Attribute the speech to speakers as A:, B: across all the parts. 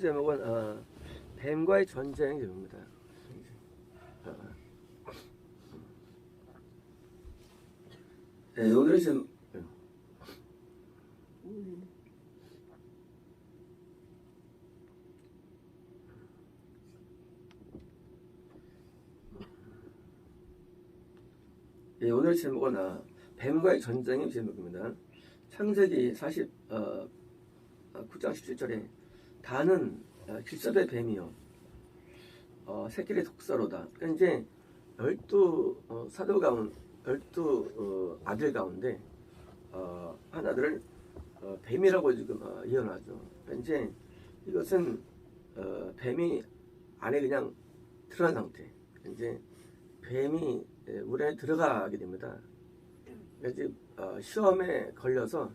A: 제목은 뱀과의 전쟁 제목입니다. 네, 오늘의 제목. 네, 오늘의 제목은 뱀과의 전쟁의 제목입니다. 창세기 9장 17절에 다는 길섭의 뱀이요 새끼의 독사로다. 그러니까 이제 12사도 가운데 12아들 가운데 하나들을 뱀이라고 지금 예언하죠. 그러니까 이제 이것은 뱀이 안에 그냥 들어간 상태. 이제 뱀이 우리 안에 들어가게 됩니다. 그러니까 이제 시험에 걸려서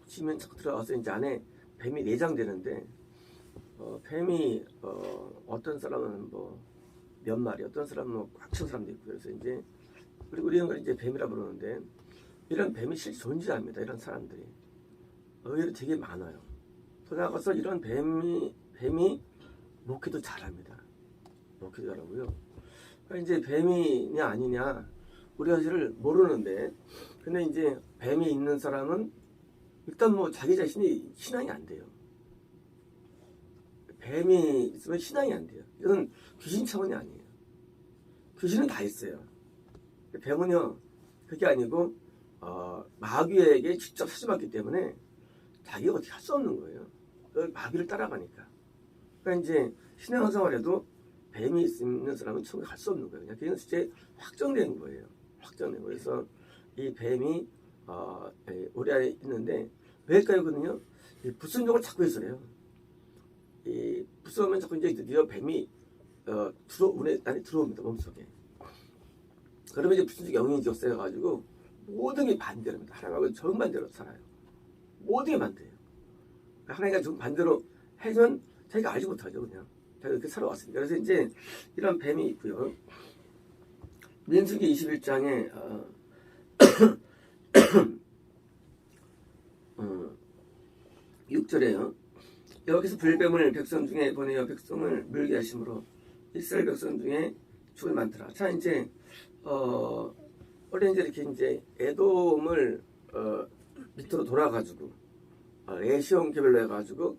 A: 지면 자꾸 들어가서 이제 안에 뱀이 내장되는데 뱀이 어떤 사람은 뭐 몇 마리, 어떤 사람은 뭐 꽉 찬 사람도 있고 그래서 이제 그리고 이런 걸 이제 뱀이라 부르는데 이런 뱀이 실제 존재합니다. 이런 사람들이 의외로 되게 많아요. 더 나아가서 이런 뱀이 목회도 잘합니다. 목회도 잘하고요. 그러니까 이제 뱀이냐 아니냐 우리가 사실 모르는데 근데 이제 뱀이 있는 사람은 일단 뭐 자기 자신이 신앙이 안 돼요. 뱀이 있으면 신앙이 안 돼요. 이건 귀신 차원이 아니에요. 귀신은 다 있어요. 뱀은요 그게 아니고 마귀에게 직접 사주받기 때문에 자기가 어떻게 할 수 없는 거예요. 마귀를 따라가니까. 그러니까 이제 신앙생활에도 뱀이 있는 사람은 천국에 갈 수 없는 거예요. 그냥 진짜 확정된 거예요. 확정된 거예요. 그래서 이 뱀이 우리 안에 있는데 왜일까요? 그는요 불순종을 자꾸 해서요. 이 불순하면 자꾸 이제 드디어 뱀이 우리 안에 들어옵니다. 몸속에. 그러면 이제 불순종 영이 격세해가지고 모든 게 반대랍니다. 하나님하고 정반대로 살아요. 모든 게 반대예요. 하나님과 정반대로 해선 자기가 알지 못하죠. 그냥 자기가 이렇게 살아왔습니다. 그래서 이제 이런 뱀이 있고요. 민수기 21장에 6절에요. 여기서 불뱀을 백성 중에 보내어 백성을 물게 하심으로 이스라엘 백성 중에 죽을 많더라. 자 이제 원래 이제 이렇게 에돔을 밑으로 돌아가지고 에시온 계별로 해가지고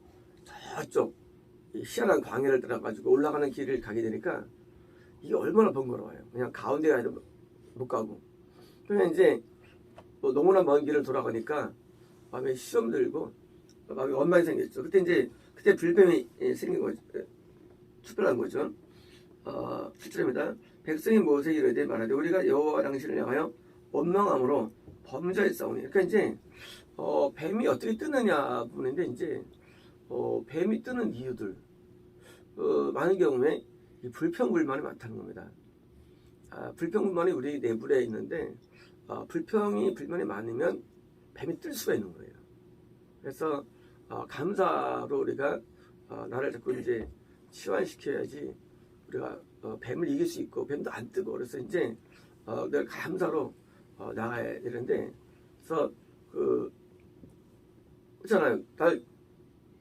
A: 저쪽 희한한 광야를 따라가지고 올라가는 길을 가게 되니까 이게 얼마나 번거로워요. 그냥 가운데 가도 못 가고. 그러면 이제 너무나 먼 길을 돌아가니까 마음에 시험 들고 마음에 원망이 생겼죠. 그때 불뱀이 생긴 거죠. 투표한 거죠. 7절입니다. 백성이 모세에게 이르되 말하되 우리가 여호와 당신을 향하여 원망함으로 범죄했사오니. 그러니까 이제 뱀이 어떻게 뜨느냐 부분인데 이제 뱀이 뜨는 이유들 많은 경우에 이 불평불만이 많다는 겁니다. 불평불만이 우리 내부에 있는데 불평이 많으면 뱀이 뜰 수가 있는 거예요. 그래서 감사로 우리가 나를 자꾸 이제 치환시켜야지 우리가 뱀을 이길 수 있고 뱀도 안 뜨고 그래서 이제 내가 감사로 나가야 되는데 그래서 그렇잖아요. 날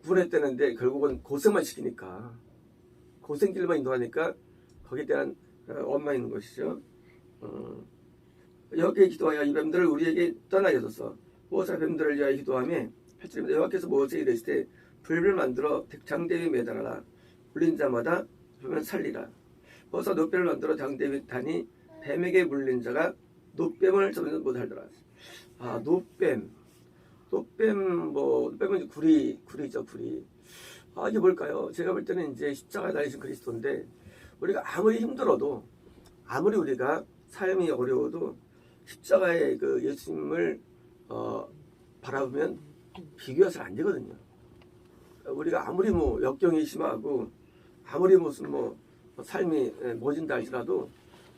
A: 구원했다는데 결국은 고생만 시키니까 고생길만 인도하니까 거기에 대한 원망이 있는 것이죠. 여호와께 기도하여 이 뱀들을 우리에게 떠나게 해소서. 모세가 뱀들을 위하여 기도하며 8절입니다. 여호와께서 모세에게 이르시되 불을 만들어 장대 위에 매달아라. 물린 자마다 뱀을 살리라. 모세가 놋뱀을 만들어 장대 위에 다니 뱀에게 물린 자가 놋뱀을 잡지 못하더라. 놋뱀 놋뱀은 구리죠. 이게 뭘까요? 제가 볼 때는 이제 십자가에 달리신 그리스도인데 우리가 아무리 힘들어도 아무리 우리가 삶이 어려워도 십자가의 그 예수님을 바라보면 비교해서는 안 되거든요. 우리가 아무리 역경이 심하고 아무리 무슨 삶이 모진다 할지라도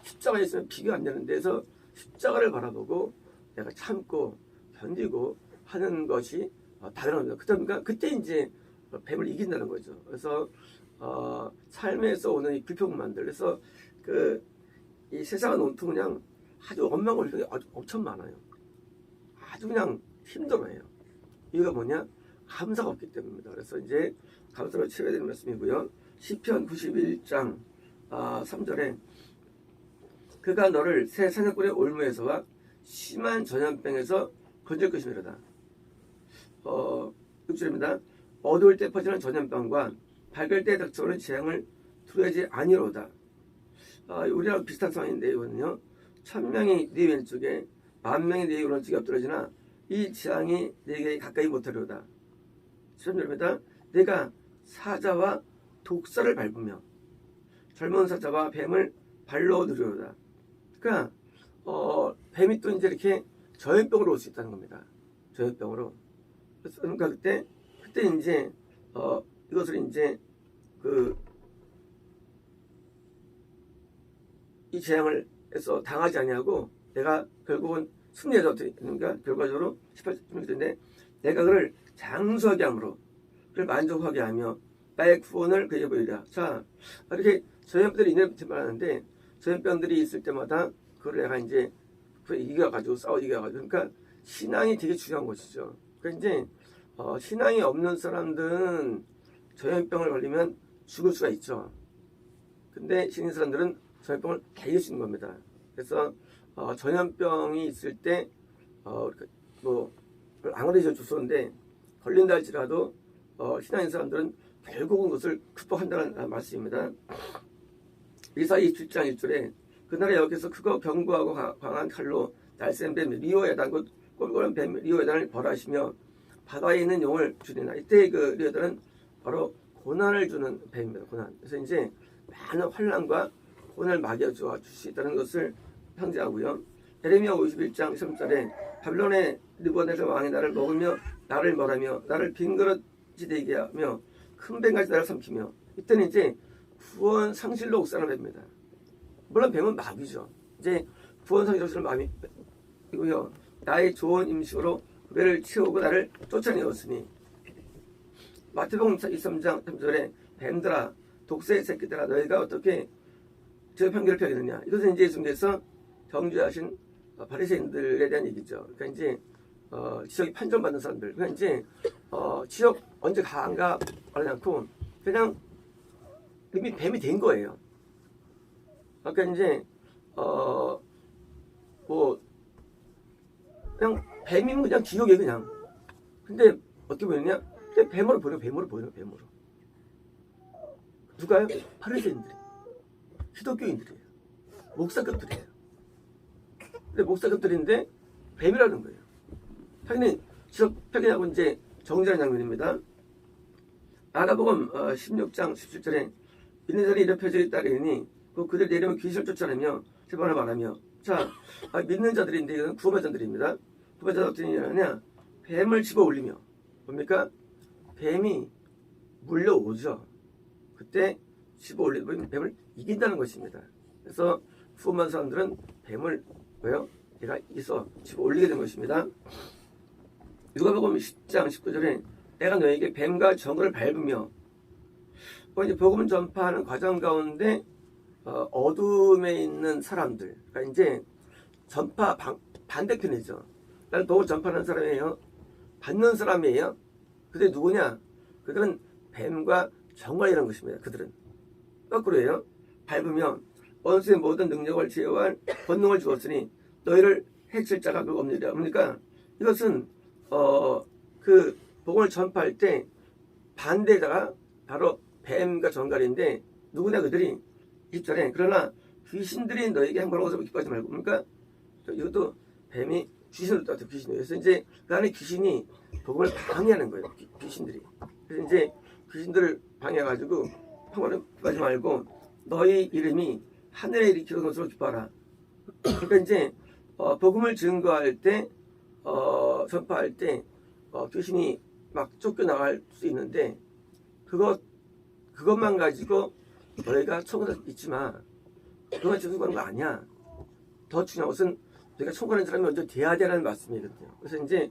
A: 십자가에 있으면 비교 안 되는 데서 십자가를 바라보고 내가 참고 견디고 하는 것이 다른 겁니다. 그때 이제 뱀을 이긴다는 거죠. 그래서 삶에서 오는 이 불평만들 그래서 이 세상은 온통 그냥 아주 원망을 아주 엄청 많아요. 아주 그냥 힘들어요. 이유가 뭐냐? 감사가 없기 때문입니다. 그래서 이제 감사로 채워야 되는 말씀이고요. 시편 91장 3절에 그가 너를 새 사냥꾼의 올무에서와 심한 전염병에서 건질 것이미로다. 6절입니다. 어두울 때 퍼지는 전염병과 밝을 때 닥쳐오는 재앙을 두려워하지 아니로다. 우리랑 비슷한 상황인데 이거는요. 1000명이 네 왼쪽에 10,000명이 네 오른쪽에 엎드러지나 이 재앙이 네게 가까이 못하려다. 13절입니다. 내가 사자와 독사를 밟으며 젊은 사자와 뱀을 발로 누르려다. 그러니까 뱀이 또 이제 이렇게 전염병으로 올 수 있다는 겁니다. 전염병으로. 그러니까 그때 이제 이것을 이제 이 재앙을 해서 당하지 아니하고 내가 결국은 승리해서 그러니까 결과적으로 18절인데 내가 그를 장수하게 함으로 그를 만족하게 하며 나의 구원을 그에게 보이리라. 자, 이렇게 전염병들이 있는 말하는데 전염병들이 있을 때마다 그걸 내가 이제 이겨가지고 이겨가지고 그러니까 신앙이 되게 중요한 것이죠. 그러니까 이제 신앙이 없는 사람들은 전염병을 걸리면 죽을 수가 있죠. 근데 신인 사람들은 전염병을 이길 수 있는 겁니다. 그래서 전염병이 있을 때 안 걸리죠 주소인데 걸린다 할지라도 신앙인 사람들은 결국은 그것을 극복한다는 말씀입니다. 이사 27장 1절에 그날에 여기서 크고 견고하고 강한 칼로 날쌘 뱀 리오야단 곧 꼴꼴한 뱀 리오야단을 벌하시며 바다에 있는 용을 주리나. 이때 그 리오야단은 바로 고난을 주는 뱀입니다. 고난. 그래서 이제 많은 환난과 고난을 막여줄 수 있다는 것을 상징하고요. 예레미야 51장 3절에 바빌론의 느부갓네살 왕이 나를 먹으며 나를 멸하며 나를 빈 그릇이 되게 하며 큰 뱀같이 나를 삼키며 이때는 이제 구원 상실로 옥살을 뱀입니다. 물론 뱀은 마귀죠. 이제 구원 상실로 마귀이고요. 나의 좋은 음식으로 그 배를 채우고 나를 쫓아내었으니 마태복음 23장 3절에 뱀들아 독새의 새끼들아 너희가 어떻게 저 편견을 펴겠느냐. 이것은 이제 예수님께서 정죄하신 바리새인들에 대한 얘기죠. 그러니까 이제 지적이 판정받는 사람들. 그러니까 이제 지적 언제 가안가 말하지 않고 그냥 이미 뱀이 된 거예요. 그러니까 이제 그냥 뱀이면 그냥 기억에 그냥. 근데 어떻게 보느냐? 그냥 뱀으로 보여. 누가요? 바리새인들이. 기독교인들이에요. 목사급들이에요. 근데 목사급들인데 뱀이라는 거예요. 당연히 지적표현하고 이제 정죄하는 장면입니다. 마가복음 16장 17절에 믿는 자들이 이런 표적이 따르니 그들 내려면 귀신을 쫓아내며 세번을 말하며. 자, 믿는 자들인데 이건 구원받은 자들입니다. 구원받은 자들이 뭐냐? 뱀을 집어 올리며. 뭡니까? 뱀이 물려오죠. 그때 집어 올리면 뱀을 이긴다는 것입니다. 그래서 구원받은 사람들은 뱀을 내가 있어 집어 올리게 된 것입니다. 누가복음 10장 19절에 내가 너에게 뱀과 정글을 밟으며 이제 복음 전파하는 과정 가운데 어둠에 있는 사람들, 그러니까 이제 전파 반대편이죠. 나는 복음 전파하는 사람이에요. 받는 사람이에요. 그들이 누구냐? 그들은 뱀과 정갈이라는 것입니다. 그들은 거꾸로예요. 밟으며 원수의 모든 능력을 제어할 권능을 주었으니 너희를 해칠 자가 없느니라. 그러니까 이것은 그 복음을 전파할 때 반대자가 바로 뱀과 정갈인데 누구냐 그들이 10절에 그러나 귀신들이 너에게 행복한 것을 기뻐하지 말고. 그러니까 이것도 뱀이 귀신을 떠도 귀신이에요. 그래서 이제 그 안에 귀신이 복음을 방해하는 거예요. 귀신들이. 그래서 이제 귀신들을 방해해가지고 행복하지 말고 너희 이름이 하늘에 일으키는 것으로 기뻐하라. 그러니까 이제 복음을 증거할 때 전파할 때 귀신이 막 쫓겨나갈 수 있는데 그것만 가지고 너희가 천국에 있지 마. 그것만 지금 그런 거 아니야. 더 중요한 것은 너희가 천국에 가는 사람이 먼저 돼야 되라는 말씀이거든요. 그래서 이제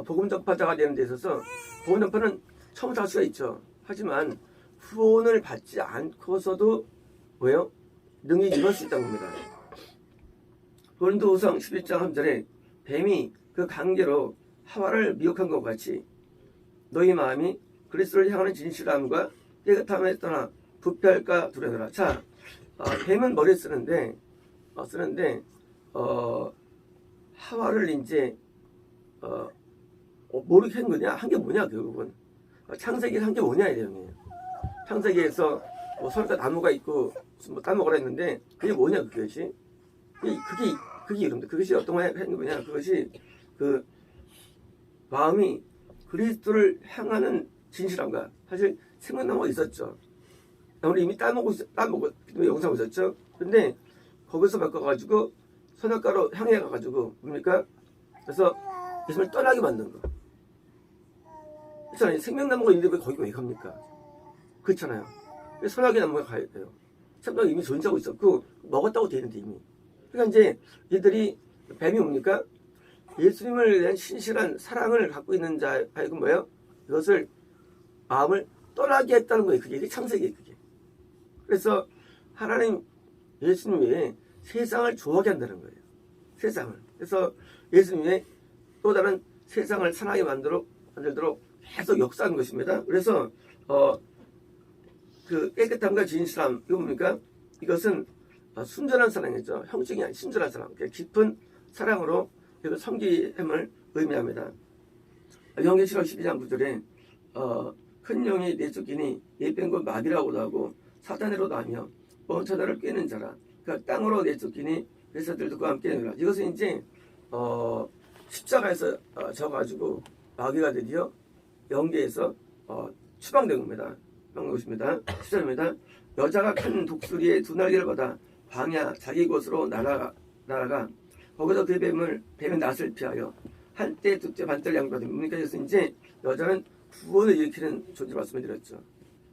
A: 복음 전파자가 되는 데 있어서 복음 전파는 처음부터 할 수가 있죠. 하지만 후원을 받지 않고서도 능히 이룰 수 있다는 겁니다. 고린도후서 11장 3절에 뱀이 그 관계로 하와를 미혹한 것 같이 너희 마음이 그리스도를 향하는 진실함과 깨끗함에 떠나 부패할까 두려워라. 자, 뱀은 머리에 쓰는데 하와를 이제 모르게 한 거냐? 한 게 뭐냐 결국은 창세기에서 한 게 뭐냐 이 내용이에요. 창세기에서 서로가 나무가 있고 따먹으라 했는데 그게 뭐냐 그것이 그게 이름인데 그것이 어떤 거냐 그것이 그 마음이 그리스도를 향하는 진실함과 사실 생각나무가 있었죠. 우리 이미 따먹고 영상 보셨죠? 근데 거기서 바꿔가지고 선악과로 향해 가가지고 뭡니까? 그래서 예수님을 떠나게 만든 거. 그렇잖아요. 생명나무가 있는데 왜 거기 왜 갑니까? 그렇잖아요. 왜 선악의 나무가 가야 돼요? 생명나무 이미 존재하고 있었고 먹었다고 돼 있는데 이미. 그러니까 이제 얘들이 뱀이 뭡니까? 예수님을 대한 신실한 사랑을 갖고 있는 자 하여금 뭐예요? 이것을 마음을 떠나게 했다는 거예요. 그게 창세기예요. 그게. 그래서 하나님 예수님 외에 세상을 좋아하게 한다는 거예요. 세상을. 그래서 예수님 외에 또 다른 세상을 사랑하게 만들도록 계속 역사하는 것입니다. 그래서 그 깨끗함과 진실함 이거 뭡니까? 이것은 순전한 사랑이죠. 형식이 아닌 순전한 사랑. 깊은 사랑으로 이거 섬김을 의미합니다. 요한계시록 12장 9절에 큰 영이 내쫓기니 예병과 마귀라고도 하고 사탄으로도 하며 먼 천하를 꿰는 자라. 그러니까 땅으로 내쫓기니 회사들과 함께 내라. 이것은 이제 십자가에서 져가지고 마귀가 드디어 영계에서 추방된 겁니다. 그런 것입니다. 10절입니다. 여자가 큰 독수리의 두 날개를 받아 광야 자기 곳으로 날아가 거기서 그 뱀은 낫을 피하여 한때 두때 반때 양보하다. 뭡니까? 그래서 이제 여자는 구원을 일으키는 존재로 말씀을 드렸죠.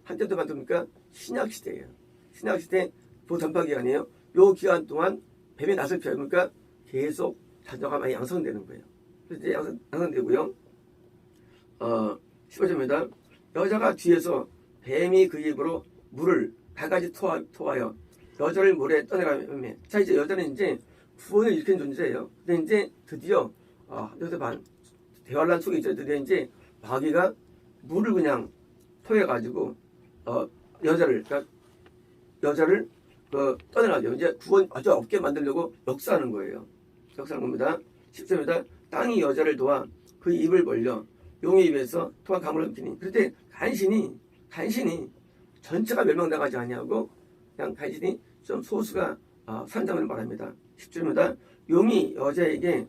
A: 한때 두 반때입니까? 신약 시대예요. 신약 시대 보전파 기간이에요. 요 기간 동안 뱀의 낫을 피하니까 계속 자녀가 많이 양성되는 거예요. 그래서 이제 양성되고요. 15절입니다. 여자가 뒤에서 뱀이 그 입으로 물을 바가지 토하여 여자를 물에 떠내가며. 자, 이제 여자는 이제 구원을 일으키는 존재예요. 근데 이제 드디어 여기서 대환란 속에 있죠. 드디어 이제 마귀가 물을 그냥 토해가지고 여자를 떠내가죠. 이제 구원 아주 없게 만들려고 역사하는 거예요. 역사하는 겁니다. 10절입니다. 땅이 여자를 도와 그 입을 벌려 용의 입에서 토한 강물을 흡히니. 그런데 간신히 전체가 멸망당하지 아니하고 그냥 간신히 좀 소수가 산장을 말합니다. 10절입니다. 용이 여자에게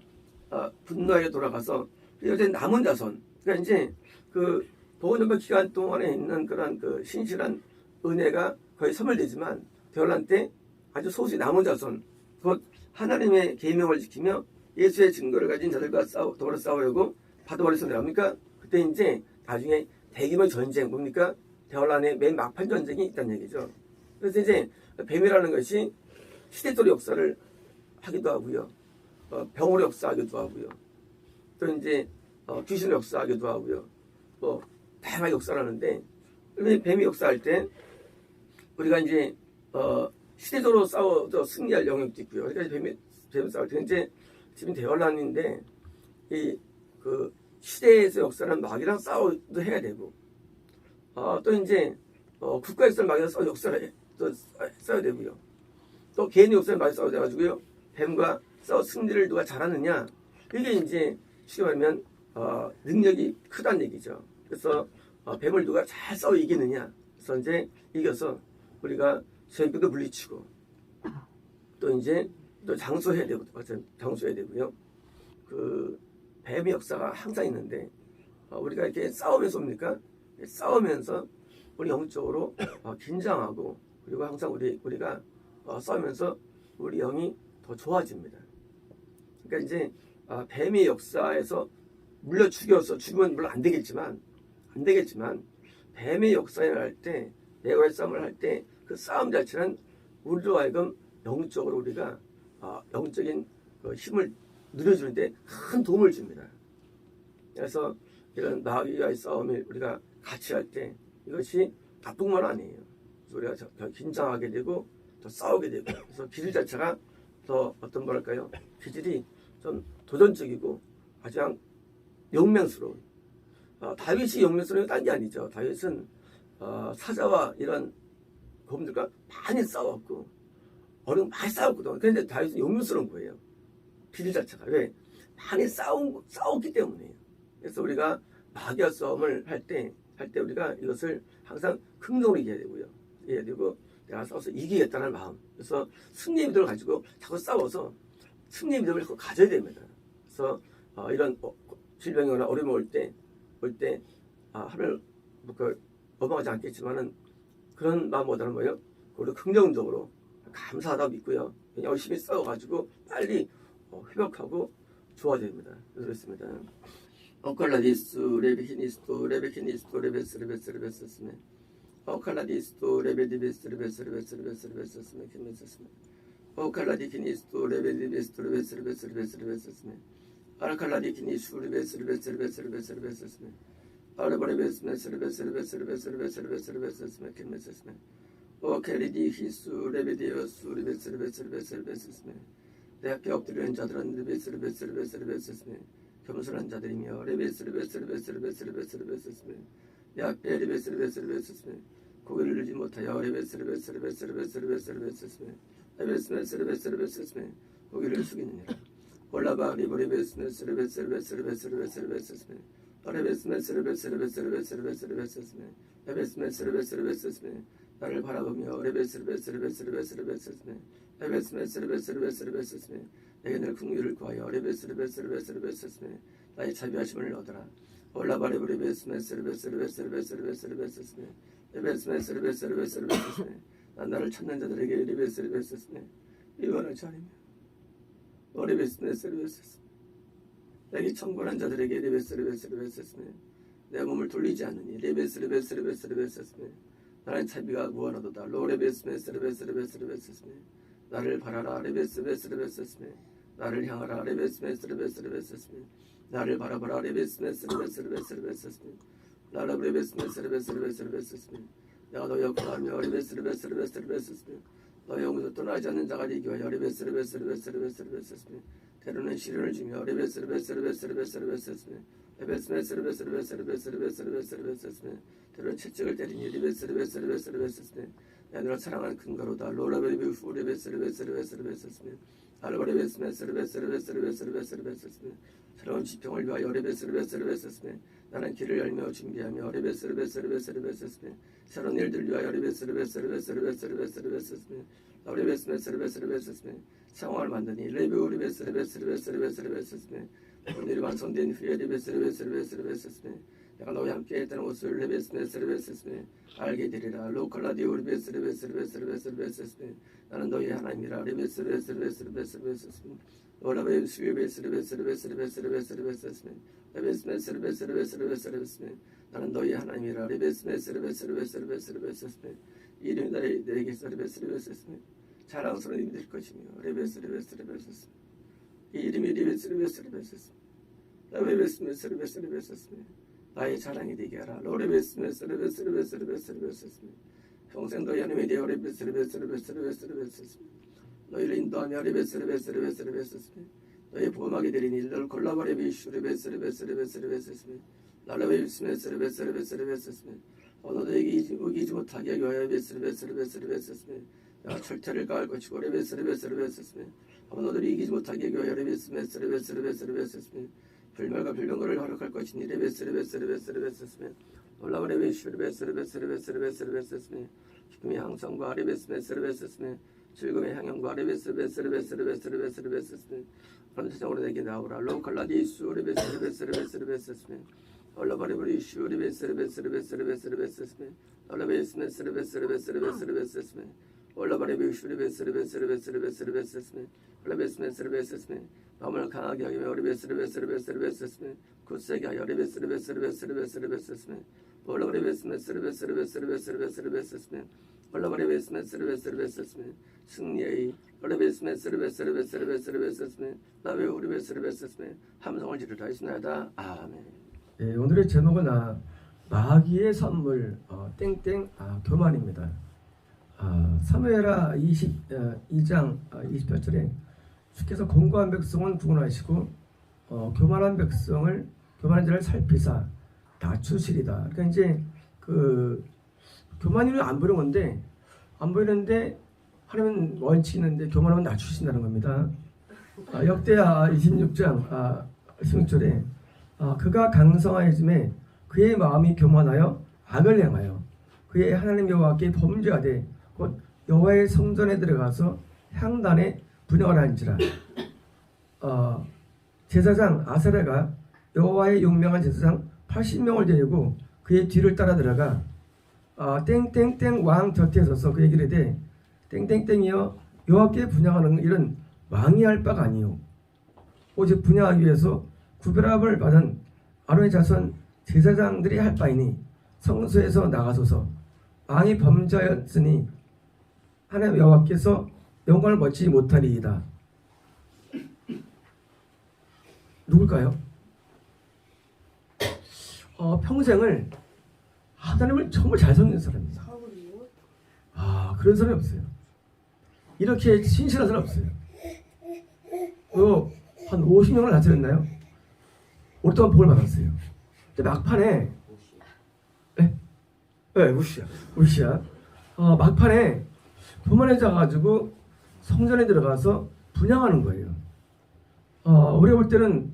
A: 분노하여 돌아가서 여자는 남은 자손. 그러니까 이제 그 보건전파 기간 동안에 있는 그런 그 신실한 은혜가 거의 소멸되지만 대환란 때 아주 소수의 남은 자손, 곧 하나님의 계명을 지키며 예수의 증거를 가진 자들과 더불어 싸우려고 바다버리서 내려옵니까? 그때 이제 나중에 대규모 전쟁 뭡니까? 대환란의 맨 막판 전쟁이 있다는 얘기죠. 그래서 이제 뱀이라는 것이 시대적인 역사를 하기도 하고요. 병으로 역사하기도 하고요. 또 이제 귀신으로 역사하기도 하고요. 다양하게 역사를 하는데 뱀이 역사할 때 우리가 이제 시대적으로 싸워서 승리할 영역도 있고요. 그러니까 뱀이 싸울 때 이제 지금 대환란인데 그 시대에서 역사는 마귀랑 싸워도 해야 되고 또 이제 국가 역사를 마귀랑 싸워 역사를 또 써야 되고요. 또 개인의 역사를 마귀 싸워야 돼가지고요. 뱀과 싸워 승리를 누가 잘하느냐 이게 이제 쉽게 말하면 능력이 크다는 얘기죠. 그래서 뱀을 누가 잘 싸워 이기느냐. 그래서 이제 이겨서 우리가 저희도 물리치고 또 이제 또 장수해야 되고 장수해야 되고요. 그 뱀의 역사가 항상 있는데 우리가 이렇게 싸우면서 옵니까? 싸우면서 우리 영적으로 긴장하고 그리고 항상 우리가 싸우면서 우리 영이 더 좋아집니다. 그러니까 이제 뱀의 역사에서 물려 죽이면 물론 안 되겠지만 뱀의 역사에 할 때 내과의 싸움을 할 때 그 싸움 자체는 우리로 하여금 영적으로 우리가 영적인 그 힘을 누려주는데 큰 도움을 줍니다. 그래서 이런 마귀와의 싸움을 우리가 같이 할 때 이것이 나쁜 건 아니에요. 우리가 더 긴장하게 되고 더 싸우게 되고 그래서 기질 자체가 더 어떤 기질이 좀 도전적이고 가장 용맹스러운 다윗이 용맹스러운 게 딴 게 아니죠. 다윗은 사자와 이런 곰들과 많이 싸웠고 어려운 많이 싸웠거든. 그런데 다윗은 용맹스러운 거예요. 비질 자체가. 왜? 많이 싸웠기 때문이에요. 그래서 우리가 마귀와 싸움을 할 때 우리가 이것을 항상 긍정으로 이겨야 되고요. 이겨야 되고 내가 싸워서 이기겠다는 마음. 그래서 승리의 믿음을 가지고 자꾸 싸워서 승리의 믿음을 가져야 됩니다. 그래서 이런 질병이나 어려움이 올 때 하늘 넘어가지 않겠지만은 그런 마음보다는 뭐예요? 우리 긍정적으로 감사하다고 믿고요. 열심히 싸워가지고 빨리 회복하고 좋아져야 됩니다. 그렇습니다. 오칼라디스 레베히니스토 레베히니스토 레베스스메 오칼라디스토 레베디베스트 레베스스메 킴메스스메 오칼라디키니스토 레베디베스트 레베스스메 아라칼라디키니스 레베스스메 아르바레베스메 레베스스메 킴메스스메 오칼리디히스 레베디오스 레베스스메 내 앞에 엎드리는 자들은 레베스스메 겸손한 자들이며 레베스스메 내 앞에 레베스스메 고개를 들지 못하여 레베스스메 고개를 숙이느니라 올라바 리버레베스메 레베스메 나를 바라보며 레베스메 내게 늘 긍휼을 구하여 레베스메 나의 자비하심을 얻어라 올라바 리버레베스메 난 나를 찾는 자들에게 레베스메 이원을 차리며 레베스메 내게 청구한 자들에게 레베스메 내 몸을 돌리지 않으니 레베스메 나는 자비가 무한하도다 로레베스메 나를 바라라 레베스메 나를 향하라 레베스메 나를 바라봐라 레베스메 나를 레베스메 내가 너의 구하며 레베스메 너의 영혼도 떠나지 않는 자가 되기 위하여 레베스메 때로는 시련을 주며 레베스메 때로는 채찍을 때리니 레베스메 내 너를 사랑하는 근거로다 로라베비후 레베스메 알바레베스메 새로운 지평을 위하여 레베스메 나는 길을 열며 준비하며 레베스메 새로운 일들을 위하여 레베스메 상황을 만드니 레베우 레베스메 오늘이 완성된 후에 레베스메 내가 너와 함께 했다는 것을 레베스메 알게 되리라 로컬라디오 레베스메 나는 너의 하나님이라 레베스메 오라베 수베스메 나는 너의 하나님이라 레베스메 이름이 너에게서 레베스메 자랑스러운 이름이 될 것이며 레베스메 이 이름이 레베스메 나의 자랑이 되게 하라 로레베스메 평생 너희 하나님에 대하여 레베스메 너희를 인도하며 레베스메 너희 보험하게 되리니 너를 골라버레비슈 레베스메 나라베스메 너희에게 우기지 못하게 하기 위하여 레베스메 내가 철퇴를 가할 것이고 레베스메 너희들이 이기지 못하게 하기 위하여 레베스메 불멸과 불명거를 허락할 것이니 레베스메 올라버레비슈 레베스메 기쁨의 향상과 레베스메 즐거움의 향연과 레베스메 그런 세상으로 내게 나오라 로칼라디스 레베스메 올라버레비슈 레베스메 올라베스메 올라버레비슈 레베스메 마음을 강하게 하기 위하여 레베스메 굳세게 하여 레베스메 올라버레비스메 올라버레비스메 승리의 올라베스메 나베 우리베스메 함성을 지르다했습니다. 아멘. 예, 오늘의 제목은 마귀의 선물 교만입니다. 사무엘하 22장 28절에 주께서 공고한 백성은 구원하시고 교만한 자를 살피사 낮추시리다. 그러니까 이제 그 교만이는 안 보이는 건데 안 보이는데 하나님은 원칙이 있는데 교만하면 낮추신다는 겁니다. 역대하 26장 16절에 그가 강성하여짐에 그의 마음이 교만하여 악을 행하여 그의 하나님 여호와께 범죄하되 곧 여호와의 성전에 들어가서 향단에 분향을 한지라. 제사장 아사랴가 여호와의 용명한 제사장 80명을 데리고 그의 뒤를 따라 들어가 땡땡땡 왕 곁에 서서 그 얘기를 해 땡땡땡이여 여호와께 분향하는 이런 왕이 할 바가 아니요 오직 분향하기 위해서 구별함을 받은 아론의 자손 제사장들이 할 바이니 성소에서 나가소서. 왕이 범죄하였으니 하나님 여호와께서 영광을 받지 못하리이다. 누굴까요? 평생을 하나님을 정말 잘 섬기는 사람입니다. 그런 사람이 없어요. 이렇게 신실한 사람 없어요. 한 50명을 다스렸나요? 오랫동안 복을 받았어요. 근데 막판에 우시야. 막판에 교만해져가지고 성전에 들어가서 분향하는 거예요. 우리가 볼 때는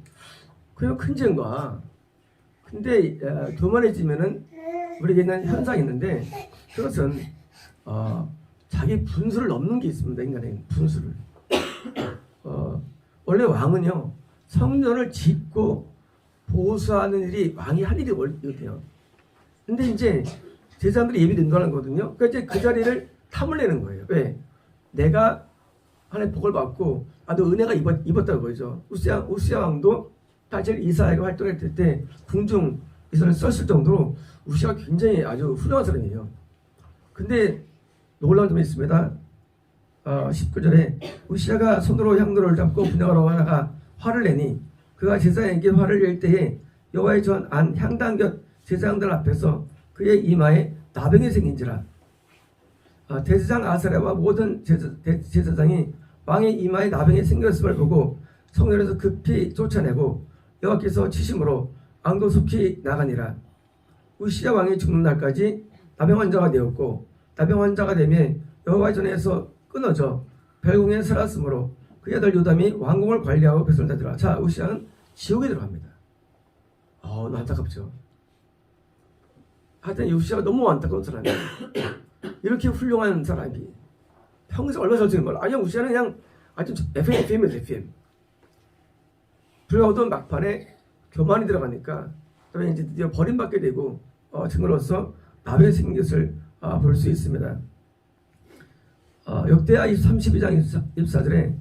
A: 그냥 큰 죄인가. 근데 교만해지면은 우리에게 있는 현상이 있는데 그것은 자기 분수를 넘는 게 있습니다. 인간의 분수를. 원래 왕은요 성전을 짓고 보수하는 일이 왕이 할 일이거든요. 근데 이제 제사장들이 예비 된다는 거거든요. 그러니까 이제 그 자리를 탐을 내는 거예요. 왜? 내가 하나님 복을 받고 너 은혜가 입었다고 보이죠. 우시야 왕도 사실 이사야가 활동했을 때 궁중 이사를 썼을 정도로 우시야가 굉장히 아주 훌륭한 사람이에요. 근데 놀라운 점이 있습니다. 19절에 우시야가 손으로 향로를 잡고 분향하러 하다가 화를 내니 그가 제사장에게 화를 낼 때에 여호와의 전 안 향단 곁 제사장들 앞에서 그의 이마에 나병이 생긴지라. 대제사장 아사랴와 모든 제사장이 왕의 이마에 나병이 생겼음을 보고 성전에서 급히 쫓아내고 여호와께서 치심으로 왕도 속히 나가니라. 우시야 왕이 죽는 날까지 나병 환자가 되었고 나병 환자가 되면 여호와의 전에서 끊어져 별궁에 살았으므로 그의 아들 요담이 왕궁을 관리하고 배설되더라. 자, 우시야는 지옥에 들어갑니다. 너무 안타깝죠. 하여튼 우시야가 너무 안타까운 사람이에요. 이렇게 훌륭한 사람이 평생 얼마나 잘 쓰는 걸. 아니야, 우시야는 그냥 아주 FM이에요, FM. 불가오던 막판에 교만이 들어가니까 그다음에 이제 드디어 버림받게 되고 증거로서 나병이 생긴 것을 볼 수 있습니다. 역대하 32장 24절에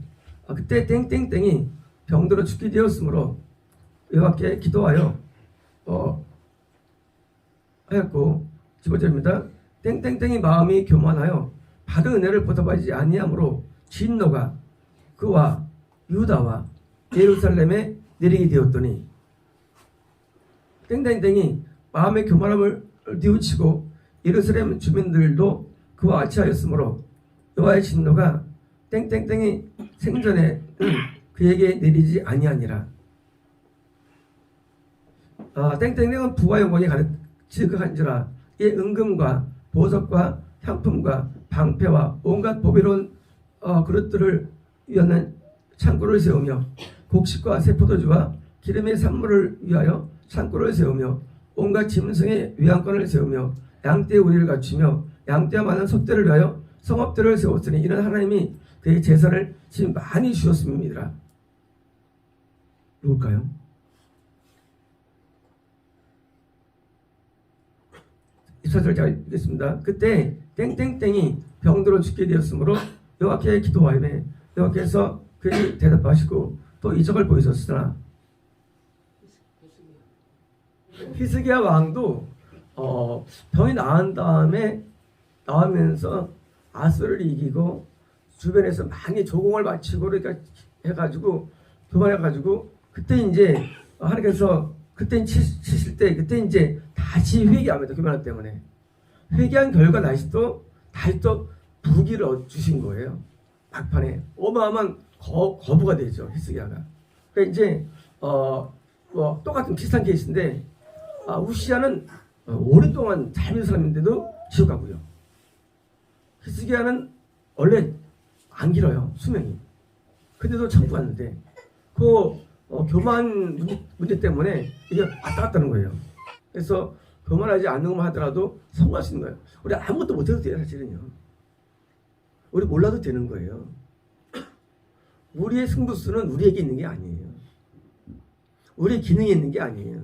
A: 그때 땡땡땡이 병들어 죽게 되었으므로 여호와께 기도하여 하였고 15절입니다. 땡땡땡이 마음이 교만하여 받은 은혜를 보답하지 아니하므로 진노가 그와 유다와 예루살렘에 내리게 되었더니 땡땡땡이 마음의 교만함을 뉘우치고 예루살렘 주민들도 그와 같이 하였으므로 여호와의 진노가 땡땡땡이 생전에 그에게 내리지 아니하니라. 땡땡땡은 부와 영광이 지극한지라 이 은금과 보석과 향품과 방패와 온갖 보배로운 그릇들을 위하는 창고를 세우며 곡식과 새포도주와 기름의 산물을 위하여 창고를 세우며 온갖 짐승의 위안권을 세우며 양떼의 우리를 갖추며 양떼와 많은 속대를 위하여 성읍들을 세웠으니 이런 하나님이 그의 제사를 지금 많이 주셨음이니라. 누굴까요? 24절 제가 읽겠습니다. 그때 땡땡땡이 병들어 죽게 되었으므로 여호와께 기도하며 여호와께서 그에게 대답하시고 또 이적을 보이셨으나 히스기야 왕도 병이 나은 다음에 나오면서 아수를 이기고 주변에서 많이 조공을 바치고 그러니까 해가지고 교만해가지고 그때 이제 하나님께서 그때 치실 때 그때 이제 다시 회개합니다. 교만 때문에 회개한 결과 다시 또 부기를 주신 거예요. 막판에 어마어마한 거부가 되죠. 히스기야가. 그러니까 이제 똑같은 비슷한 케이스인데 우시야는 오랫동안 잘 믿는 사람인데도 지옥 가고요. 히스기야는 원래 안 길어요, 수명이. 근데도 천국 갔는데 그 교만 문제 때문에 이게 왔다 갔다 하는 거예요. 그래서 교만하지 않는 것만 하더라도 성공할 수 있는 거예요. 우리 아무것도 못해도 돼요, 사실은요. 우리 몰라도 되는 거예요. 우리의 승부수는 우리에게 있는 게 아니에요. 우리의 기능에 있는 게 아니에요.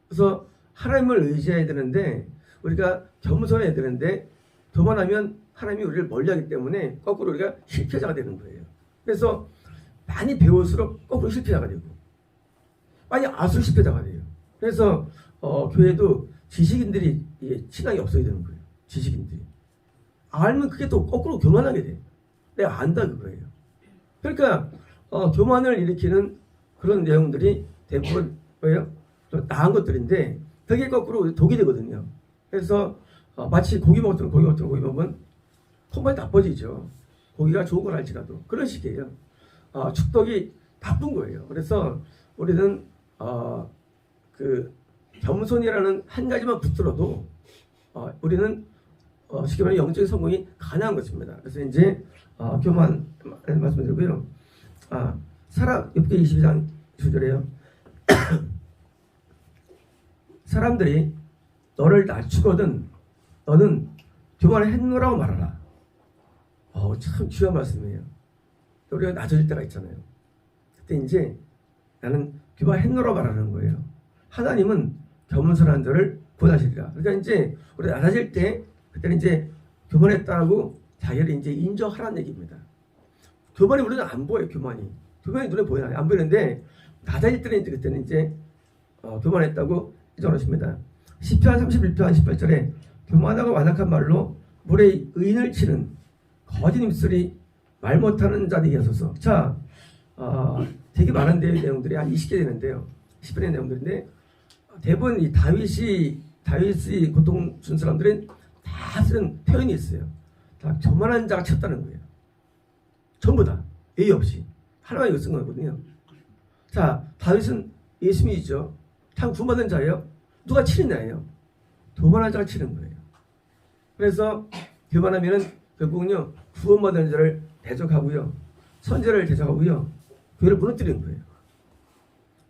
A: 그래서 하나님을 의지해야 되는데, 우리가 겸손해야 되는데, 교만하면 하나님이 우리를 멀리하기 때문에 거꾸로 우리가 실패자가 되는 거예요. 그래서 많이 배울수록 거꾸로 실패자가 되고, 많이 알수록 실패자가 돼요. 그래서 교회도 지식인들이 신앙이 없어야 되는 거예요. 지식인들이 알면 그게 또 거꾸로 교만하게 돼. 내가 안다 그거예요. 그러니까 교만을 일으키는 그런 내용들이 대부분 뭐예요? 좀 나은 것들인데 그게 거꾸로 독이 되거든요. 그래서 마치 고기 먹으면 콩맛이 나빠지죠. 고기가 좋은 걸 알지라도 그런 식이에요. 축덕이 나쁜 거예요. 그래서 우리는 그 겸손이라는 한 가지만 붙들어도 우리는 쉽게 말하면 영적인 성공이 가능한 것입니다. 그래서 이제 교만 말씀드리고요. 욥기 22장 2절에요. 사람들이 너를 낮추거든 너는 교만을 했노라고 말하라. 참 중요한 말씀이에요. 우리가 낮아질 때가 있잖아요. 그때 이제 나는 교만했노라고 말하는 거예요. 하나님은 겸손한 자를 구원하시리라. 그러니까 이제 우리 낮아질 때 그때는 이제 교만했다고 자기를 이제 인정하라는 얘기입니다. 교만이 우리는 안 보여요. 교만이 눈에 보여요. 안 보이는데 낮아질 때는 이제 그때는 이제 교만했다고 인정하십니다. 시편 31편 18절에 교만하고 완악한 말로 물에 의인을 치는 거짓 입술이 말 못하는 자들이 하소서. 자, 되게 많은 내용들이 한 20개 되는데요. 10편의 내용들인데 대부분 이 다윗이 고통 준 사람들은 다 쓰는 표현이 있어요. 다 교만한 자가 쳤다는 거예요. 전부 다 예의 없이 하나가 이거 쓴 거거든요. 자, 다윗은 예수님이죠. 참 구원받은 자예요. 누가 치는 자예요? 교만한 자가 치는 거예요. 그래서 교만하면은 결국은요 구원받은 자를 대적하고요, 선제를 대적하고요, 교회를 무너뜨리는 거예요.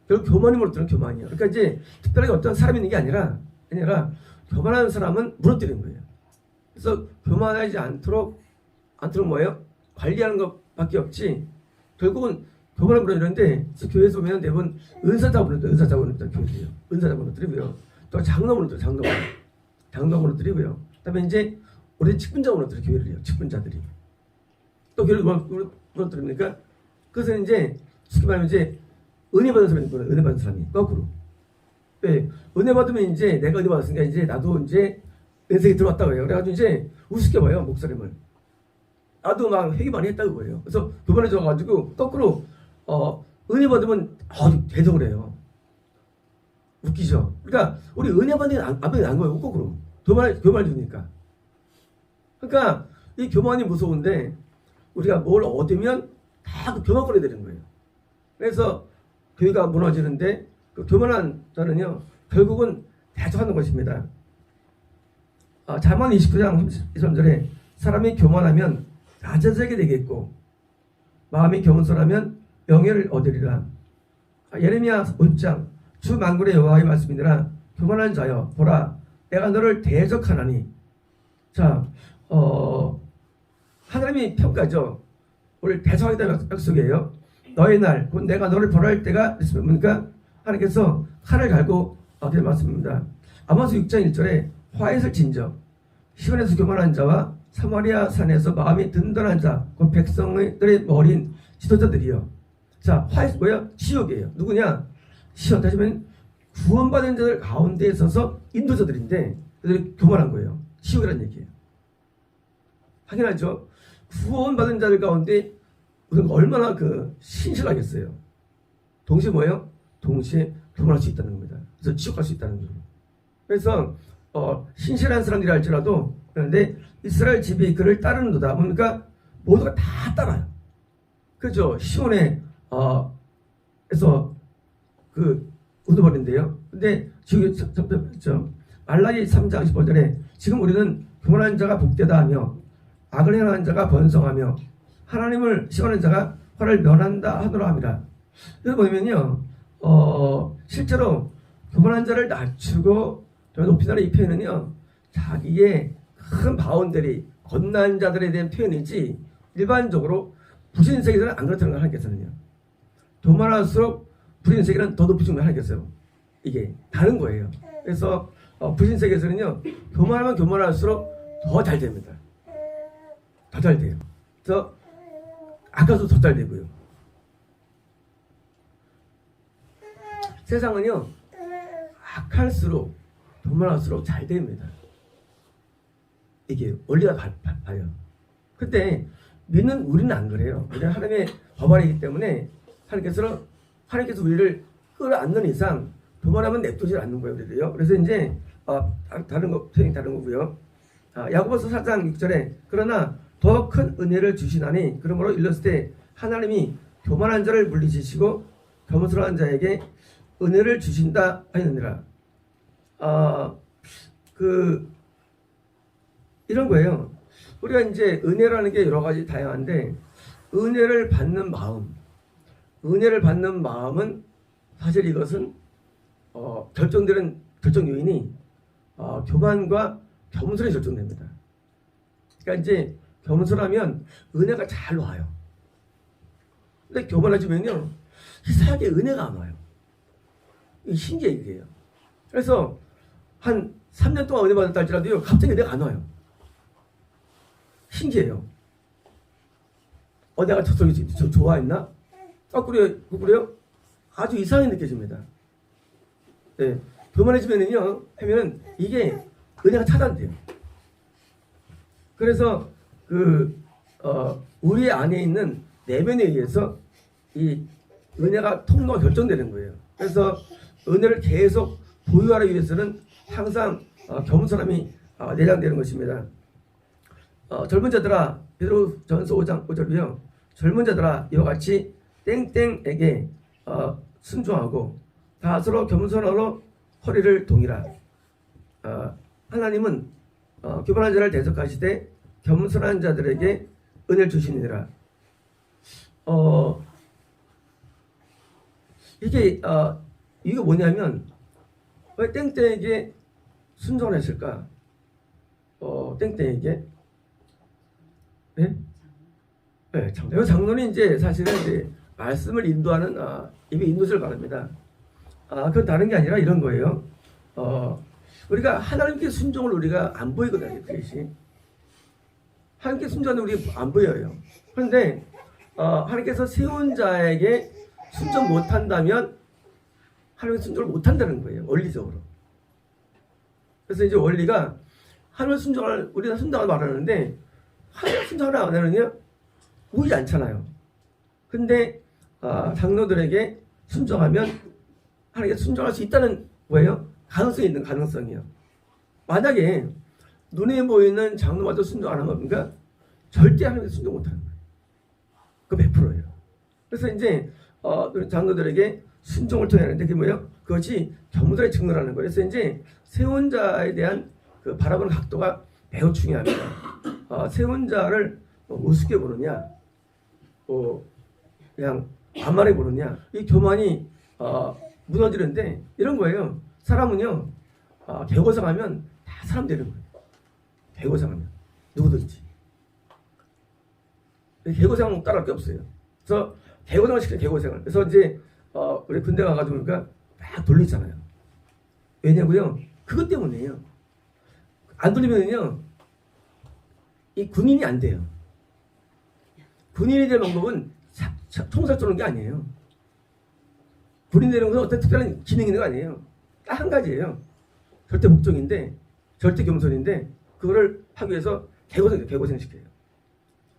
A: 결국 교만이 무너뜨리는 교만이에요. 그러니까 이제 특별하게 어떤 사람이 있는 게 아니라 교만하는 사람은 무너뜨리는 거예요. 그래서 교만하지 않도록 뭐예요? 관리하는 것밖에 없지. 결국은 교만을 무너뜨리는데 교회에서 보면 대부분 은사자가 무너뜨리는 교회예요. 은사자가 무너뜨리고요. 또 장로 무너뜨리고요. 그다음에 이제 우리 직분자가 무너뜨리는 교회를 해요. 직분자들이 또 교회를 무너뜨립니까? 그래서 이제 쉽게 말하면 이제 은혜 받은 사람이 거꾸로. 네, 은혜 받으면 이제 내가 은혜 받았으니까 이제 나도 이제 인생에 들어왔다고 해요. 그래가지고 이제 우습게 봐요, 목사님을. 나도 막 회개 많이 했다고 그래요. 그래서 교만해져가지고 거꾸로 은혜 받으면 대성을 해요. 웃기죠? 그러니까 우리 은혜 받는 게 안 받는 게 나은 거예요, 거꾸로. 교만을 주니까. 그러니까 이 교만이 무서운데 우리가 뭘 얻으면 다 그 교만거리 되는 거예요. 그래서 교회가 무너지는데 그 교만한 자는요 결국은 대적하는 것입니다. 잠언 29장 33절에 사람이 교만하면 낮아지게 되겠고 마음이 겸손하면 명예를 얻으리라. 예레미야 50장 주 만군의 여호와의 말씀이니라. 교만한 자여 보라 내가 너를 대적하나니. 자, 하나님이 평가죠. 우리를 대적하겠다는 약속이에요. 너의 날 곧 내가 너를 벌할 때가 있습니까? 하나님께서 칼을 갈고 드린 말씀입니다. 아모스 6장 1절에 화햇을 진저 시온에서 교만한 자와 사마리아 산에서 마음이 든든한 자 곧 백성들의 머린 지도자들이요. 자, 화햇 뭐야? 지옥이에요. 누구냐? 시온. 다시 말하면 구원받은 자들 가운데 있어서 인도자들인데 그들이 교만한 거예요. 지옥이라는 얘기예요. 확인하죠? 구원받은 자들 가운데 우리가 얼마나 신실하겠어요. 동시에 뭐예요? 동시에 교만할 수 있다는 겁니다. 그래서 지옥 갈 수 있다는 거예요. 그래서 신실한 사람들이 할지라도 그런데 이스라엘 집이 그를 따르는도다. 뭡니까? 모두가 다 따라요. 그죠? 시온에 에서 얻어버린대요. 근데 지금 접했죠. 말라기 3장 15절에 지금 우리는 교만한 자가 복되다 하며 악을 행하는 자가 번성하며 하나님을 시험하는 자가 화를 면한다 하더라 함이라. 그래서 보면요, 실제로 교만한 자를 낮추고 높이다는 이 표현은요, 자기의 큰 바운더리, 겁난 자들에 대한 표현이지 일반적으로 불신세계에서는 안 그렇다는 걸 하나님께서는요. 교만할수록 불신세계는 더 높이 주는 걸 하나님께서요. 이게 다른 거예요. 그래서 불신세계에서는요, 교만하면 교만할수록 더 잘 됩니다. 더 잘 돼요. 그래서 아까도 더 잘 되고요. 세상은요, 악할수록 교만할수록 잘 됩니다. 이게 원리가 봐요. 근데 믿는 우리는 안 그래요. 우리는 하나님의 법안이기 때문에 하나님께서 우리를 끌어안는 이상 교만하면 냅두지 않는 거예요. 우리도요. 그래서 이제 다른 거 표현이 다른 거고요. 야고보서 4장 6절에 그러나 더 큰 은혜를 주시나니 그러므로 일렀을 때 하나님이 교만한 자를 물리치시고 겸손한 자에게 은혜를 주신다 하였느니라. 이런 거예요. 우리가 이제 은혜라는 게 여러 가지 다양한데 은혜를 받는 마음은 사실 이것은 결정되는 결정 요인이 교만과 겸손에 결정됩니다. 그러니까 이제 겸손하면 은혜가 잘 와요. 근데 교만해지면요, 이상하게 은혜가 안 와요. 이게 신기해 이게요. 그래서 한 3년 동안 은혜 받았다 할지라도요, 갑자기 은혜가 안 와요. 신기해요. 내가 저 소리 좋아했나? 그래요? 아주 이상하게 느껴집니다. 네. 교만해지면은요, 하면은 이게 은혜가 차단돼요. 그래서 우리 안에 있는 내면에 의해서 이 은혜가 통로가 결정되는 거예요. 그래서 은혜를 계속 보유하기 위해서는 항상 겸손함이 내장되는 것입니다. 젊은 자들아, 베드로전서 5장 5절이요. 젊은 자들아, 이와 같이 땡땡에게 순종하고 다 서로 겸손으로 허리를 동이라. 하나님은 교만한 자를 대적하시되 겸손한 자들에게 은혜를 주시니라. 이게 뭐냐면 왜 땡땡에게 순종을 했을까? 땡땡에게 네? 네, 장로는 이제 사실은 이제 말씀을 인도하는 입에 인도를 말합니다. 그건 다른 게 아니라 이런 거예요. 우리가 하나님께 순종을 우리가 안 보이거든요. 그것이 하나님께 순종하는 우리 안 보여요. 그런데 하나님께서 세운 자에게 순종 못한다면 하나님 순종을 못한다는 거예요. 원리적으로. 그래서 이제 원리가 하나님 순종을 우리가 순종을 말하는데 하나님 순종을 안 하느냐 보이지 않잖아요. 근데 장로들에게 순종하면 하나님께 순종할 수 있다는 뭐예요? 가능성이 있는 가능성이요. 만약에 눈에 보이는 장로마저 순종 안 하면 그러니까 절대 하나님께 순종 못하는 거예요. 그 100%예요. 그래서 이제 장로들에게 순종을 통해 하는데 그게 뭐예요? 그것이 겸손의 증거라는 거예요. 그래서 이제 세운 자에 대한 그 바라보는 각도가 매우 중요합니다. 세운 자를 우습게 보느냐, 그냥 반말해 보느냐, 이 교만이 무너지는데 이런 거예요. 사람은요, 개고생하면 다 사람 되는 거예요. 개고생하면 누구든지 개고생은 따라할 게 없어요. 그래서 개고생을 시키는 개고생을. 그래서 이제 우리 군대 가가지고 그러니까 막 돌리잖아요. 왜냐고요? 그것 때문이에요. 안 돌리면요, 이 군인이 안 돼요. 군인이 될 방법은 총살 쏘는 게 아니에요. 군인 되는 것은 어떤 특별한 기능이 있는 거 아니에요. 딱 한 가지예요. 절대 복종인데, 절대 겸손인데, 그거를 하기 위해서 개고생 시켜요.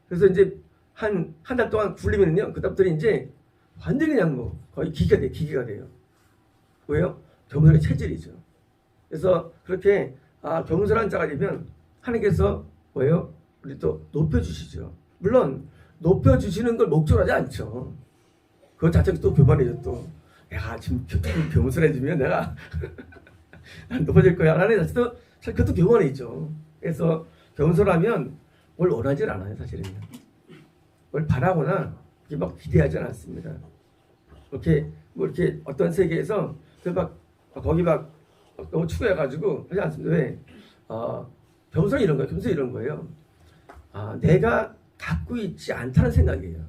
A: 그래서 이제 한 달 동안 굴리면요, 그다음부터 이제 완전히 그냥 뭐 거의 기계가 돼요. 왜요? 겸손의 체질이죠. 그래서 그렇게 겸손한 자가 되면 하나님께서 뭐예요? 우리 또 높여주시죠. 물론 높여주시는 걸 목적으로 하지 않죠. 그것 자체가 또 교만이죠. 또 내가 지금 겸손해지면 내가 난 높아질 거야. 하나님 자체도 그것도 교만에 있죠. 그래서 겸손하면 뭘 원하지 않아요. 사실은 뭘 바라거나 이렇게 막 기대하지 않습니다. 이렇게 뭐 이렇게 어떤 세계에서 막 거기 막 너무 추구해가지고 하지 않습니다. 왜? 겸손이 이런 거예요. 겸손이 이런 거예요. 내가 갖고 있지 않다는 생각이에요.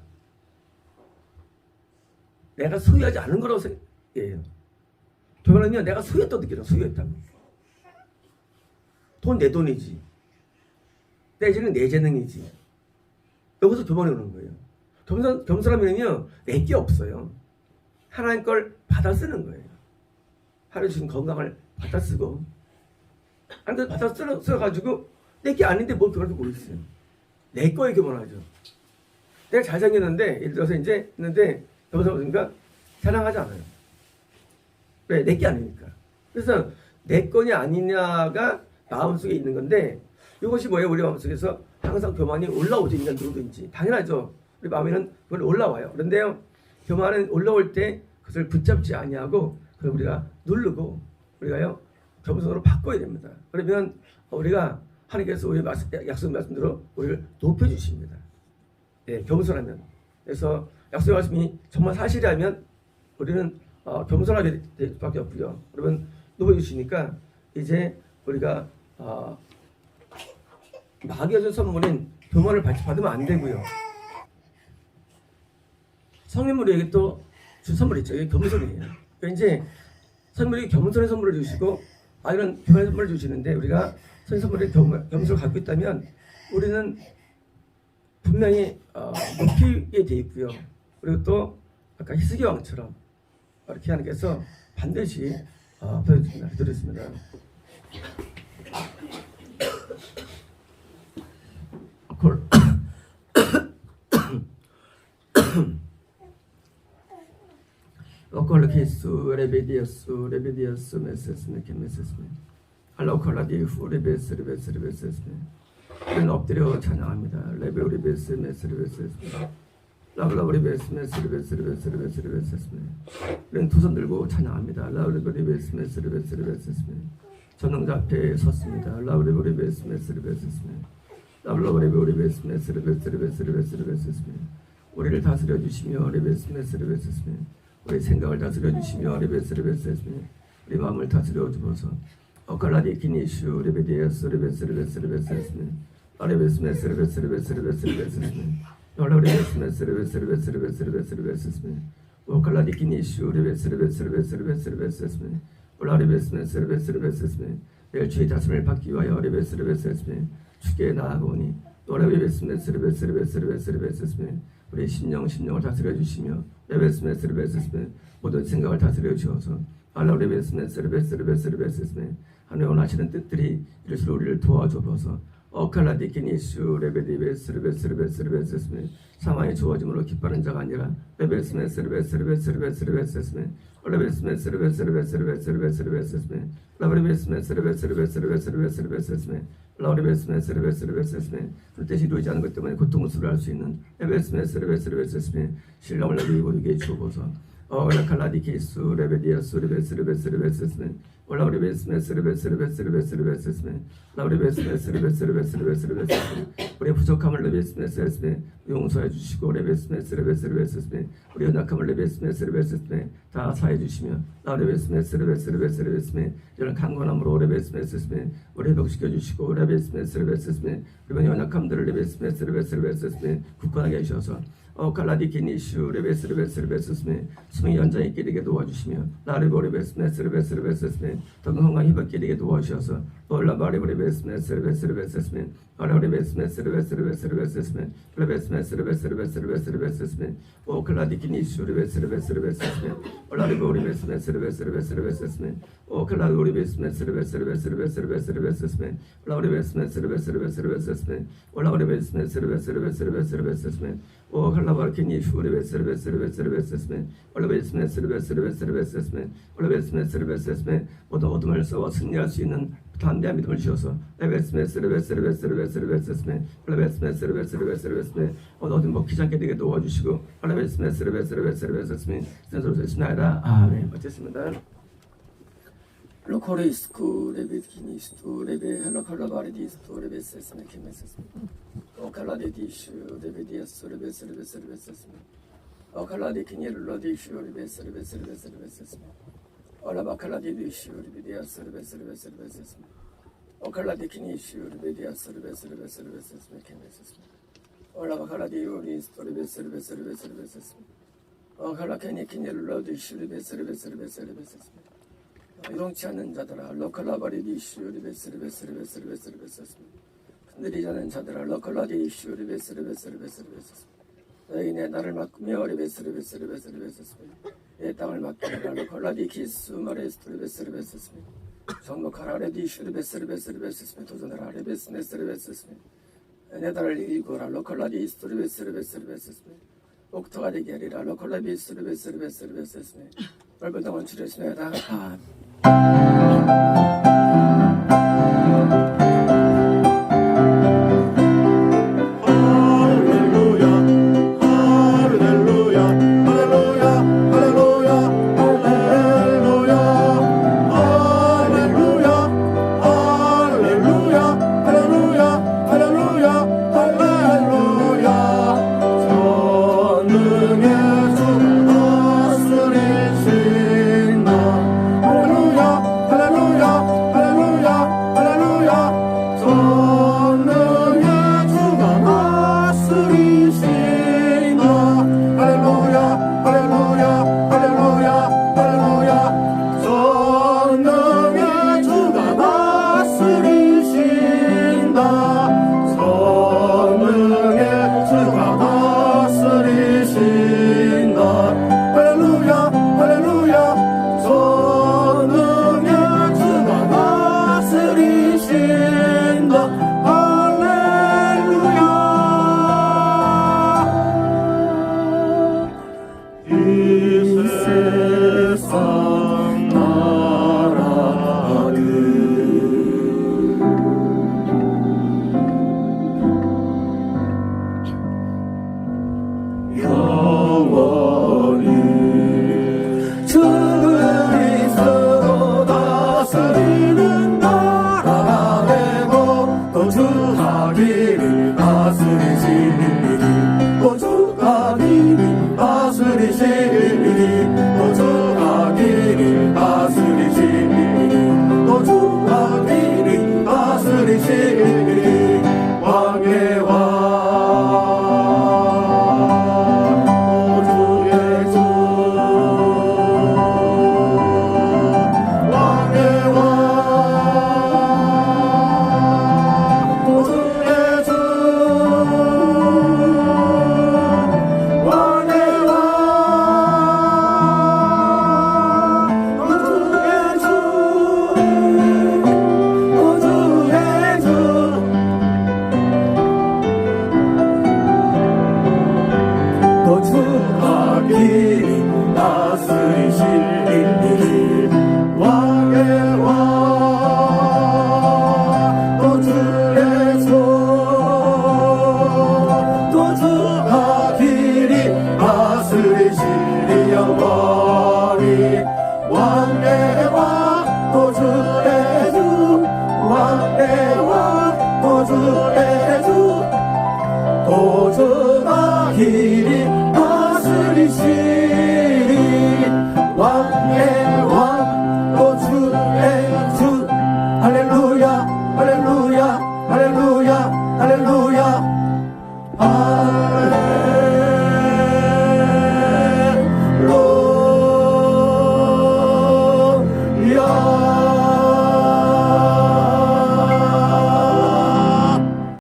A: 내가 소유하지 않은 거라고 생각해요. 교만하면 내가 소유했다고 느껴요. 소유했다고. 돈 내 돈이지. 내 재능 내 재능이지. 여기서 교만이 오는 거예요. 겸손하면요 내 게 없어요. 하나님 걸 받아 쓰는 거예요. 하나님 주신 건강을 받아 쓰고 하나님 받아 써가지고 내 게 아닌데 뭘 교만할 줄 모르겠어요. 내 거에 교만하죠. 내가 잘생겼는데 예를 들어서 이제 있는데 겸손하니까 자랑하지 않아요. 왜? 내 게 아니니까. 그래서 내 거냐 아니냐가 마음속에 있는 건데 이것이 뭐예요? 우리 마음속에서 항상 교만이 올라오죠. 인간 누구든지. 당연하죠. 우리 마음에는 그걸 올라와요. 그런데요. 교만은 올라올 때 그것을 붙잡지 아니하고 그걸 우리가 누르고 우리가요. 겸손으로 바꿔야 됩니다. 그러면 우리가 하나님께서 우리 약속 말씀대로 우리를 높여주십니다. 네, 겸손하면. 그래서 약속 말씀이 정말 사실이라면 우리는 겸손하게 될 수밖에 없고요. 여러분 높여주시니까 이제 우리가 마귀가 준 선물인 교만을 받으면 안 되고요. 성인물에게 또 준 선물이 있죠. 이게 겸손이에요. 그러니까 이제 성인물이 겸손의 선물을 주시고 아이는 교만의 선물을 주시는데 우리가 선물의 겸손을 갖고 있다면 우리는 분명히 높이게 돼 있고요. 그리고 또 아까 히스기 왕처럼 이렇게 하나님께서 반드시 보여주십니다. 드렸습니다. 오콜케스 레베디아스 메세스네 케메세스네 알로콜라디프 레베스 우리는 엎드려 찬양합니다. 레베우리베스 메스르베스네 라블라브리베스 메스르베스네 우리는 두 손 들고 찬양합니다. 라블라브리베스 메스르베스네 전능자 앞에 섰습니다. 라블라브리베스 메스르베스네 라블라브리베스 메스르베스네 우리를 다스려 주시며 레베스 메스르베스네 우리 생각을 다스려 주시며 레베스레베스레스네 우리 마음을 다스려 주소서. 오칼라디 키니슈 레베디아스 레베스레베스레베스레스네 아레베스메스레베스레베스레베스레베스레스네 올라레베스메스레베스레베스레베스레베스레베스레베스네 오칼라디 키니슈 레베스레베스레베스레베스레베스레베스네 올라레베스메스레베스레베스레베스레 내일 주의 다스림을 받기 위하여 레베스레베스레베스레 주께 나아가오니 올라레베스메스레베스레베스레베스레베스레 우리 심령을 다스려 주시며 레베스메스레베스레 모든 생각을 다스려 주어서 알라레베스메스레베스레베스레베스레 하나님 원하시는 뜻들이 이럴수록 우리를 도와주어서 오칼라디키니슈 레베디베스레베스레베스레베스레 상황이 주어짐으로 기뻐하는 자가 아니라 레베스메스레베스레베스레베스레베스레 올레베스메스레베스레베스레베스레베스레 라브레베스메스레베스레베스레베스레베스레 라우리베스메스레베스레베스레 뜻이 이루어지지 않은 것 때문에 고통스러워 할 수 있는 레베스메스레베스레베스레 신랑을 나누고 이루게 주옵소서. 올라칼라디키스 레베디아스 레베스레베스레베스레 올라우리베스메스레베스레베스레베스레 라우리베스메스레베스레베스레베스레 우리의 부족함을 레베스메스레베스레 용서해 주시고 레베스메스레베스레베스레 우리의 연약함을 레베스메스레베스레 다 사해 주시며 라우리베스메스레베스레베스레 이런 강건함으로 레베스메스레 우리 회복시켜 주시고 레베스메스레베스레 우리의 연약함들을 레베스메스레베스레 굳건하게 하셔서 칼라디키니슈 레베스레베스레베스레 수명이 연장이 끼리게 도와주시며 라리보레베스메스레베스레베스레 더 건강히 회복끼리게 도와주셔서 올라바리보레베스메스레베스레베스레 아라우리베스메스레베스레베스레베스레 레베스메스레베스레베스레베스레 오칼라디키니슈 레베스레베스레베스레 올라리보레베스메스레베스레베스레베스레 오칼라리보레베스메스레베스레베스레베스레 올라우리베스메스레베스레베스레베스레 올라우리베스메스레베스레베스레베스레 오 칼라바르키니 슈레베스레베스레베스레베스레 올레베스메스레베스레베스레베스레 올레베스메스레베스레베스레 모든 어둠을 싸워 승리할 수 있는 담대한 믿음을 주셔서 레베스메스레베스레베스레베스레 올레베스메스레베스레베스레베스레 어둠 먹히지 않게 되게 도와주시고 올레베스메스레베스레베스레베스레 센서로 되시나이다. 아멘. 마쳤습니다. Lokore isku rebe kinistu rebe halakala bardistu rebe sesme kemesesme. Okala de dishu rebe diasu rebe sesme. Okala de kinirlo dishu rebe sesme. Ola bakala de dishu rebe diasu rebe sesme. Okala de kinishu rebe diasu rebe sesme kemesesme. Ola bakala de yuristu rebe sesme. Okala kinirlo dishu rebe sesme. 이동치 않는 자들아 로컬라바리디 이슈리 베스르베스르베스르베스르베스르베스르 흔들리지 않는 자들아 로컬라디 이슈리 베스르베스르베스르베스르 너희 내 나를 맡으며 어리 베스르베스르베스르베스르 내 땅을 맡기라 로컬라디 키스 마레스트리 베스르베스르 정복하라레디 이슈리 베스르베스르베스르 도전하라 레베스네스르베스르 내 나를 이기고라 로컬라디 이스트리 베스르베스르베스르 옥토가 되게 하리라 로컬라디 이스트리 베스르베스르베스르 넓은 동안 치르시네다.